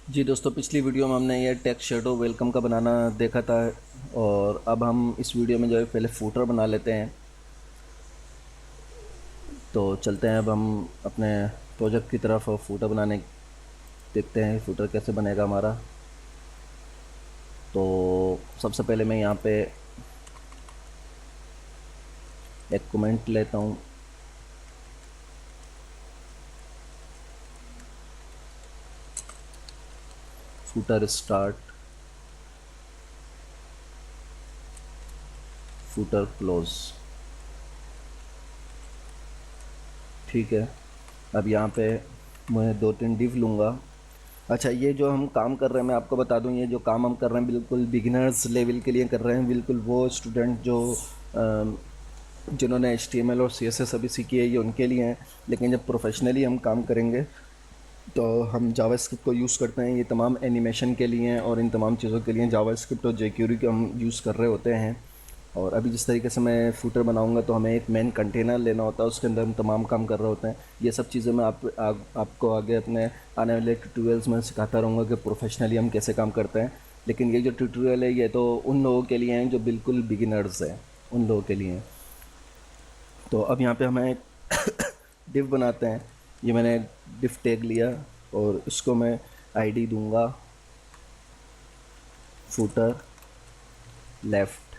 जी दोस्तों, पिछली वीडियो में हमने ये टेक्स्ट शैडो वेलकम का बनाना देखा था। और अब हम इस वीडियो में जो है पहले फूटर बना लेते हैं। तो चलते हैं अब हम अपने प्रोजेक्ट की तरफ और फूटर बनाने देखते हैं फूटर कैसे बनेगा हमारा। तो सबसे पहले मैं यहाँ पे एक कमेंट लेता हूँ। Footer start, footer close. ठीक है। अब यहाँ पे मैं 2-3 डिव लूँगा। अच्छा, ये जो हम काम कर रहे हैं मैं आपको बता दूं, ये जो काम हम कर रहे हैं बिल्कुल बिगिनर्स लेवल के लिए कर रहे हैं। बिल्कुल वो स्टूडेंट जो जिन्होंने HTML और CSS अभी सीखी है, ये उनके लिए हैं। लेकिन जब प्रोफेशनली हम काम करेंगे तो हम जावास्क्रिप्ट को यूज़ करते हैं। ये तमाम एनिमेशन के लिए हैं और इन तमाम चीज़ों के लिए जावास्क्रिप्ट और jQuery को हम यूज़ कर रहे होते हैं। और अभी जिस तरीके से मैं फूटर बनाऊंगा तो हमें एक मेन कंटेनर लेना होता है, उसके अंदर हम तमाम काम कर रहे होते हैं। ये सब चीज़ें मैं आपको आगे अपने आने वाले ट्यूटोरियल्स में सिखाता रहूँगा कि प्रोफेशनली हम कैसे काम करते हैं। लेकिन ये जो ट्यूटोरियल है ये तो उन लोगों के लिए हैं जो बिल्कुल बिगिनर्स हैं, उन लोगों के लिए हैं। तो अब यहाँ पे हमें एक डिव बनाते हैं। ये मैंने डिव टैग लिया और इसको मैं आईडी दूंगा फूटर लेफ़्ट,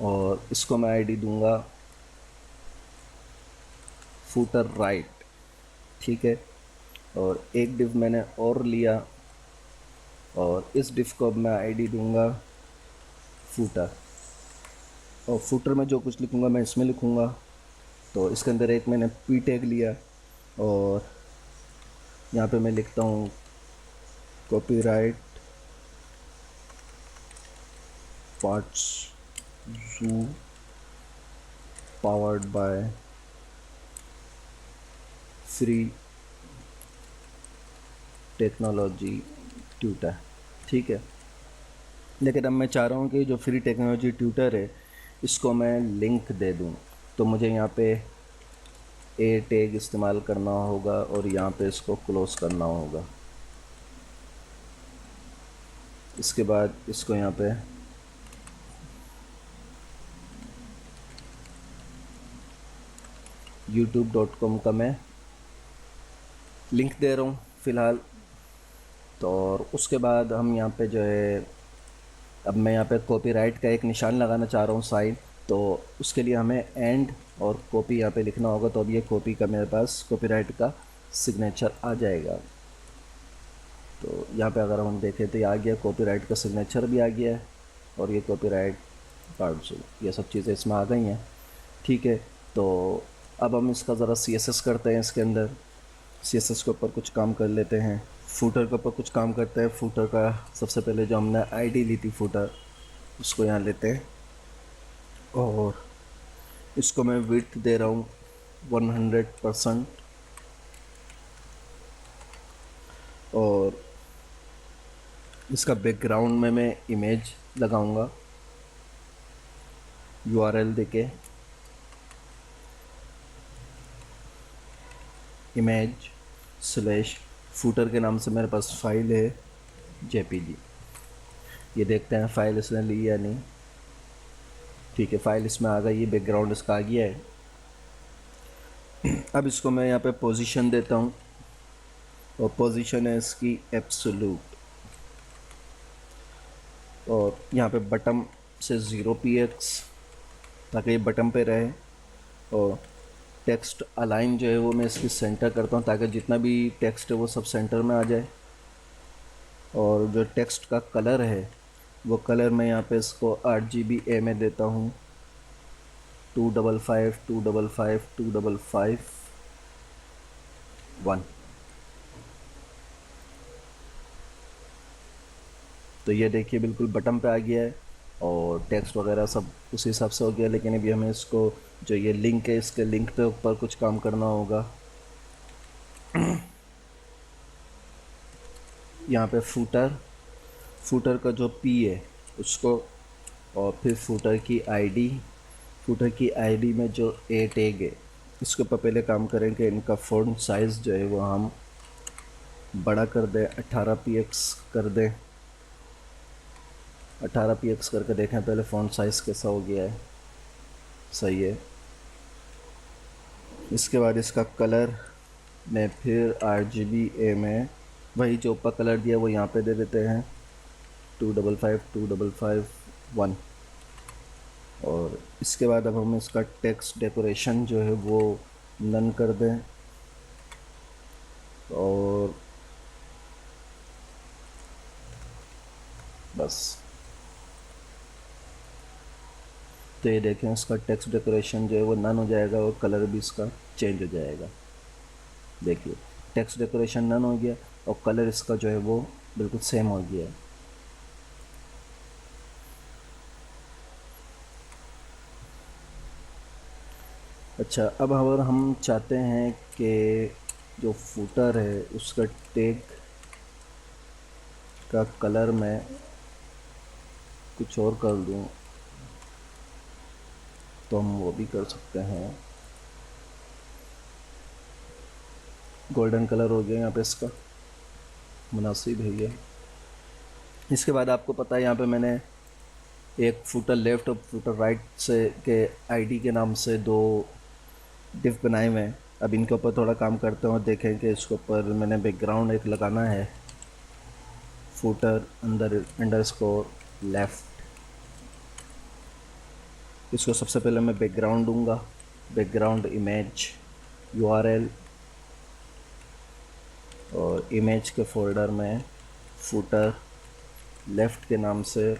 और इसको मैं आईडी दूंगा फूटर राइट। ठीक है। और एक डिव मैंने और लिया और इस डिव को अब मैं आईडी दूंगा फूटर। और फूटर में जो कुछ लिखूंगा मैं इसमें लिखूंगा। तो इसके अंदर एक मैंने पी टैग लिया और यहाँ पे मैं लिखता हूँ कॉपीराइट पार्ट्स जू powered by free technology tutor. ठीक है। लेकिन अब मैं चाह रहा हूँ कि जो फ्री टेक्नोलॉजी ट्यूटर है इसको मैं लिंक दे दूँ। तो मुझे यहाँ पे ए टैग इस्तेमाल करना होगा और यहाँ पे इसको क्लोज करना होगा। इसके बाद इसको यहाँ पे youtube.com का मैं लिंक दे रहा हूँ फ़िलहाल। तो और उसके बाद हम यहाँ पे जो है, अब मैं यहाँ पे कॉपीराइट का एक निशान लगाना चाह रहा हूँ साइड। तो उसके लिए हमें एंड और कॉपी यहाँ पे लिखना होगा। तो अब ये कॉपी का मेरे पास कॉपीराइट का सिग्नेचर आ जाएगा। तो यहाँ पे अगर हम देखें तो ये आ गया, कॉपीराइट का सिग्नेचर भी आ गया है और ये कॉपीराइट कार्ड, ये सब चीज़ें इसमें आ गई हैं। ठीक है। तो अब हम इसका ज़रा CSS करते हैं। इसके अंदर CSS के ऊपर कुछ काम कर लेते हैं, फूटर के ऊपर कुछ काम करते हैं। फूटर का सबसे पहले जो हमने आईडी ली थी फूटर, उसको यहाँ लेते हैं और इसको मैं विड्थ दे रहा हूँ 100%। और इसका बैकग्राउंड में मैं इमेज लगाऊंगा URL देके, इमेज स्लैश फूटर के नाम से मेरे पास फाइल है JPG। ये देखते हैं फाइल इसने ली या नहीं। ठीक है, फाइल इसमें आ गई, ये बैकग्राउंड इसका आ गया है। अब इसको मैं यहाँ पे पोजीशन देता हूँ और पोजीशन है इसकी एब्सोल्यूट। और यहाँ पे बटन से 0px ताकि ये बटन पे रहे। और टेक्स्ट अलाइन जो है वो मैं इसकी सेंटर करता हूँ ताकि जितना भी टेक्स्ट है वो सब सेंटर में आ जाए। और जो टेक्स्ट का कलर है वो कलर मैं यहाँ पे इसको RGBA में देता हूँ 255 255 255 1। तो ये देखिए बिल्कुल बटन पे आ गया है और टेक्स्ट वगैरह सब उस हिसाब से हो गया। लेकिन अभी हमें इसको जो ये लिंक है इसके लिंक पे ऊपर कुछ काम करना होगा। यहाँ पे फूटर का जो P है उसको, और फिर फूटर की आईडी में जो A टैग है इसके ऊपर पहले काम करेंगे, इनका फ़ॉन्ट साइज़ जो है वो हम बड़ा कर दें, 18 px कर दें। 18 px करके देखें पहले फ़ॉन्ट साइज़ कैसा हो गया है। सही है। इसके बाद इसका कलर में फिर RGBA में वही जो ऊपर कलर दिया वो यहाँ पे दे देते हैं 255 और इसके बाद अब हम इसका टेक्स्ट डेकोरेशन जो है वो नन कर दें और बस। तो ये देखें इसका टेक्स्ट डेकोरेशन जो है वो नन हो जाएगा और कलर भी इसका चेंज हो जाएगा। देखिए टेक्स्ट डेकोरेशन नन हो गया और कलर इसका जो है वो बिल्कुल सेम हो गया है। अच्छा, अब अगर हम चाहते हैं कि जो फूटर है उसका टैग का कलर मैं कुछ और कर दूं तो हम वो भी कर सकते हैं। गोल्डन कलर हो गया यहाँ पे, इसका मुनासिब है ये। इसके बाद आपको पता है यहाँ पे मैंने एक फुटर लेफ़्ट और फुटर राइट से के आईडी के नाम से दो डिफ बनाए हुए हैं। अब इनके ऊपर थोड़ा काम करते हैं और देखें कि इसके ऊपर मैंने बैकग्राउंड एक लगाना है, फुटर अंडरस्कोर लेफ़्ट। इसको सबसे पहले मैं बैकग्राउंड दूंगा, बैकग्राउंड इमेज URL और इमेज के फोल्डर में फुटर लेफ़्ट के नाम से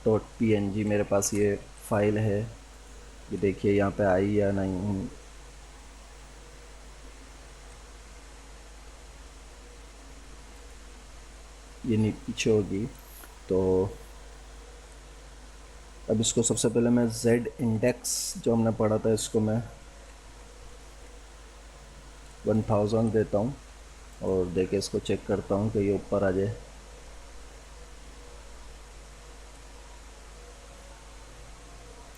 .png मेरे पास ये फाइल है। ये देखिए यहाँ पे आई या नहीं। ये पीछे होगी। तो अब इसको सबसे पहले मैं Z इंडेक्स जो हमने पढ़ा था इसको मैं 1000 देता हूँ और देखे इसको चेक करता हूँ कि ये ऊपर आ जाए।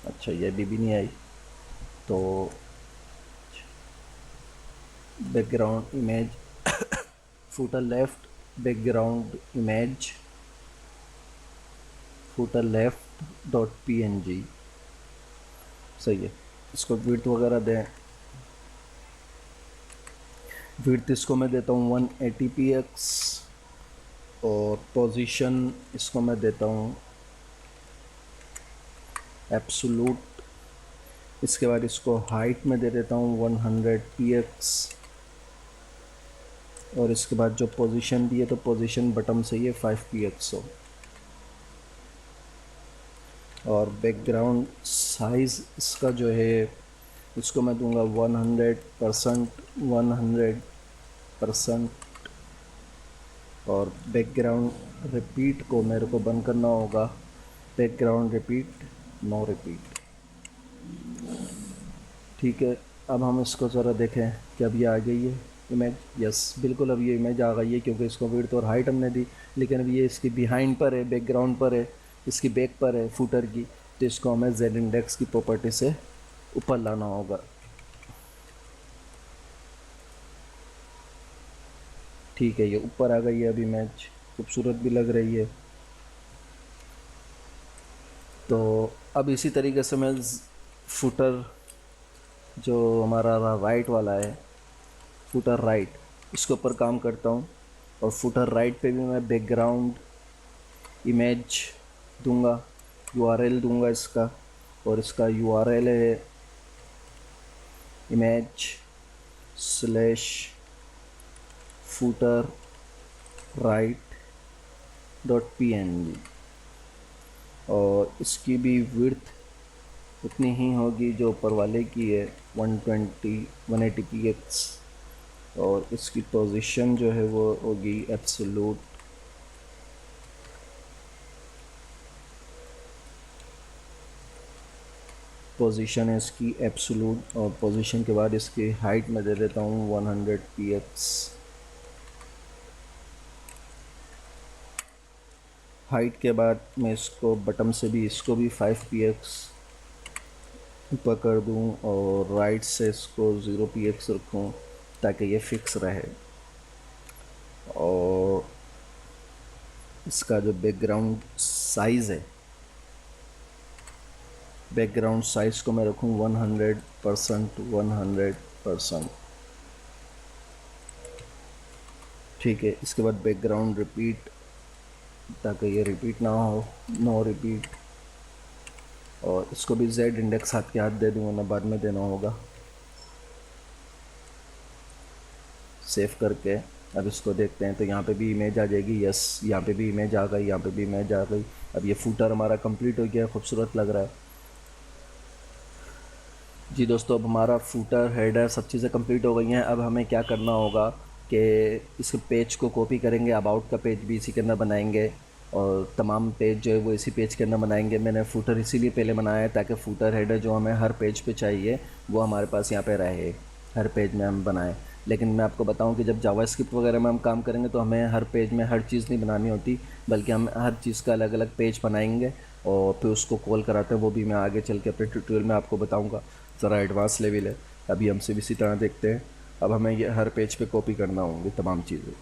अच्छा, ये भी नहीं आई। तो background image footer left background image footer left .png सही है। इसको विड्थ वगैरह दें। विड्थ इसको मैं देता हूँ 180 px और पोजीशन इसको मैं देता हूँ एब्सोलूट। इसके बाद इसको हाइट में दे देता हूँ 100 px और इसके बाद जो पोजीशन दी है तो पोजीशन बटन से ये 5 px हो। और बैकग्राउंड साइज़ इसका जो है इसको मैं दूंगा 100% और बैकग्राउंड रिपीट को मेरे को बंद करना होगा। Background repeat no repeat. ठीक है, अब हम इसको ज़रा देखें कि अब ये आ गई है इमेज। यस, बिल्कुल अब ये इमेज आ गई है क्योंकि इसको विड्थ और हाइट हमने दी। लेकिन अब ये इसकी बिहाइंड पर है, बैकग्राउंड पर है, इसकी बैक पर है फुटर की। तो इसको हमें Z इंडेक्स की प्रॉपर्टी से ऊपर लाना होगा। ठीक है, ये ऊपर आ गई है अब इमेज, खूबसूरत भी लग रही है। तो अब इसी तरीके से मैं फुटर जो हमारा राइट वाला है, फुटर राइट, इसके ऊपर काम करता हूँ। और फुटर राइट पे भी मैं बैकग्राउंड इमेज दूंगा, URL दूंगा इसका। और इसका URL है image slash footer right .png और इसकी भी विड्थ उतनी ही होगी जो ऊपर वाले की है 180 px और इसकी पोजीशन जो है वो होगी एब्सोलूट। पोजीशन है इसकी एब्सोलूट और पोजीशन के बाद इसकी हाइट में दे देता हूँ 100 px। हाइट के बाद मैं इसको बटन से भी इसको भी 5 px ऊपर कर दूं और राइट से इसको 0px रखूं ताकि ये फिक्स रहे। और इसका जो बैकग्राउंड साइज़ है, बैकग्राउंड साइज़ को मैं रखूं 100%। 100%। ठीक है। इसके बाद बैकग्राउंड रिपीट, ताकि ये रिपीट ना हो, नो रिपीट। और इसको भी जेड इंडेक्स हाथ के हाथ दे दूँगा ना, बाद में देना होगा। सेव करके अब इसको देखते हैं तो यहाँ पे भी इमेज आ जाएगी। यस, यहाँ पे भी इमेज आ गई, यहाँ पे भी इमेज आ गई। अब ये फूटर हमारा कंप्लीट हो गया, खूबसूरत लग रहा है। जी दोस्तों, अब हमारा फूटर, हेडर सब चीज़ें कंप्लीट हो गई हैं। अब हमें क्या करना होगा कि इस पेज को कॉपी करेंगे, अबाउट का पेज भी इसी के अंदर बनाएंगे और तमाम पेज जो है वो इसी पेज के अंदर बनाएंगे। मैंने फ़ूटर इसीलिए पहले बनाया है ताकि फ़ूटर हेडर जो हमें हर पेज पे चाहिए वो हमारे पास यहाँ पे रहे, हर पेज में हम बनाएं। लेकिन मैं आपको बताऊं कि जब जावास्क्रिप्ट वगैरह में हम काम करेंगे तो हमें हर पेज में हर चीज़ नहीं बनानी होती, बल्कि हम हर चीज़ का अलग अलग पेज बनाएंगे और फिर उसको कॉल कराते हैं। वो भी मैं आगे चल के अपने ट्यूटोरियल में आपको बताऊंगा, ज़रा एडवांस लेवल है। अभी हम सिर्फ इसी तरह देखते हैं। अब हमें ये हर पेज पे कॉपी करना होंगे तमाम चीज़ें।